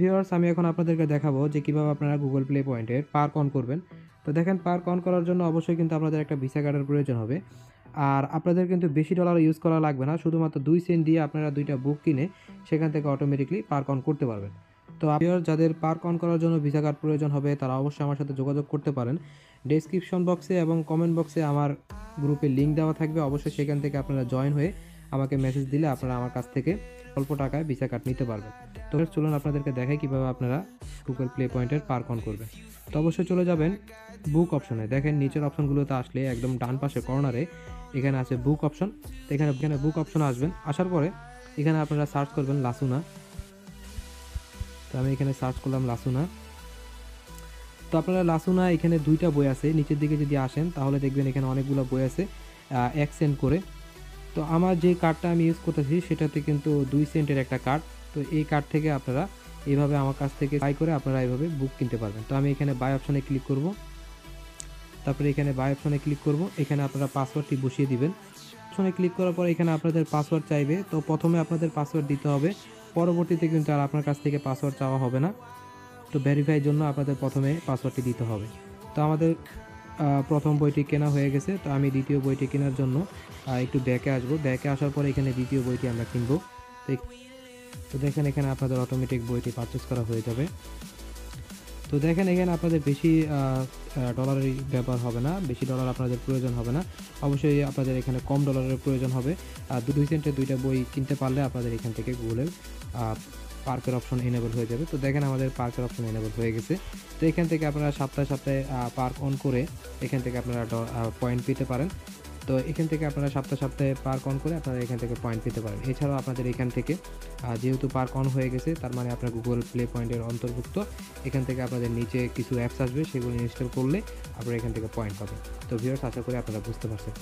Viewers আমি এখন আপনাদেরকে দেখাবো যে কিভাবে আপনারা গুগল প্লে পয়েন্টের পার্ক অন করবেন। তো দেখেন পার্ক অন করার জন্য অবশ্যই কিন্তু আপনাদের একটা ভিসা কার্ডের প্রয়োজন হবে। আর আপনাদের কিন্তু বেশি ডলার ইউজ করা লাগবে না। শুধুমাত্র 2 সেন্ট দিয়ে আপনারা 2 টা বুক কিনে সেখান থেকে অটোমেটিক্যালি পার্ক অন করতে পারবেন। তো ভিউয়ার্স যাদের পার্ক অন করার জন্য ভিসা কার্ড প্রয়োজন হবে তারা অবশ্যই আমার সাথে যোগাযোগ করতে পারেন। ডেসক্রিপশন বক্সে এবং কমেন্ট বক্সে আমার গ্রুপের লিঙ্ক দেওয়া থাকবে। অবশ্যই সেখান থেকে আপনারা জয়েন হয়ে আমাকে মেসেজ দিলে আপনারা আমার কাছ থেকে অল্প টাকায় ভিসা কার্ড নিতে পারবেন। তো চলুন আপনাদেরকে দেখাই কিভাবে আপনারা গুগল প্লে পয়েন্টের পার্ক অন করবেন। তো অবশ্যই চলে যাবেন বুক অপশনে। দেখেন নিচের অপশনগুলোতে আসলে একদম ডান পাশে কর্নারে এখানে আছে বুক অপশন। তো এখানে বুক অপশনে আসবেন। আসার পরে এখানে আপনারা সার্চ করবেন লাসুনা। তো আমি এখানে সার্চ করলাম লাসুনা। তো আপনারা লাসুনা এখানে 2টা বই আছে। নিচের দিকে যদি আসেন তাহলে দেখবেন এখানে অনেকগুলো বই আছে 1 সেন্ট করে। তো আমার যে কার্ডটা আমি ইউজ করতেছি সেটাতে কিন্তু 2 সেন্টের একটা কার্ড। তো এই কার্ড থেকে আপনারা এইভাবে আমার কাছ থেকে বাই করে আপনারা এইভাবে বুক কিনতে পারবেন। তো আমি এখানে বাই অপশনে ক্লিক করব। তারপরে এখানে বাই অপশনে ক্লিক করব। এখানে আপনারা পাসওয়ার্ডটি বসিয়ে দিবেন। অপশনে ক্লিক করার পর এখানে আপনাদের পাসওয়ার্ড চাইবে। তো প্রথমে আপনাদের পাসওয়ার্ড দিতে হবে। পরবর্তীতে কিন্তু আর আপনার কাছ থেকে পাসওয়ার্ড চাওয়া হবে না। তো ভেরিফাইয়ের জন্য আপনাদের প্রথমে পাসওয়ার্ডটি দিতে হবে। তো আমাদের প্রথম বইটি কেনা হয়ে গেছে। তো আমি দ্বিতীয় বইটি কেনার জন্য একটু ব্যাকে আসবো। ব্যাকে আসার পরে এখানে দ্বিতীয় বইটি আমরা কিনবো। তো দেখেন এখানে আপনাদের অটোমেটিক বইটি পারচেস করা হয়ে যাবে। তো দেখেন এখানে আপনাদের বেশি ডলারের ব্যবহার হবে না, বেশি ডলার আপনাদের প্রয়োজন হবে না। অবশ্যই আপনাদের এখানে কম ডলারের প্রয়োজন হবে। 2 সেন্টের 2টা বই কিনতে পারলে আপনাদের এখান থেকে গুগলের পার্কের অপশন এনেবল হয়ে যাবে। তো দেখেন আমাদের পার্কের অপশন এনেবল হয়ে গেছে। তো এখান থেকে আপনারা সপ্তাহে সপ্তাহে পার্ক অন করে এখান থেকে আপনারা পয়েন্ট পেতে পারেন। তো এখান থেকে আপনারা সপ্তাহে সপ্তাহে পার্ক অন করে আপনারা এখান থেকে পয়েন্ট পেতে পারেন। এছাড়াও আপনাদের এখান থেকে যেহেতু পার্ক অন হয়ে গেছে তার মানে আপনার গুগল প্লে পয়েন্টের অন্তর্ভুক্ত। এখান থেকে আপনাদের নিচে কিছু অ্যাপস আসবে, সেগুলো ইনস্টল করলে আপনারা এখান থেকে পয়েন্ট পাবেন। তো ভিউয়ার্স আশা করি আপনারা বুঝতে পারছেন।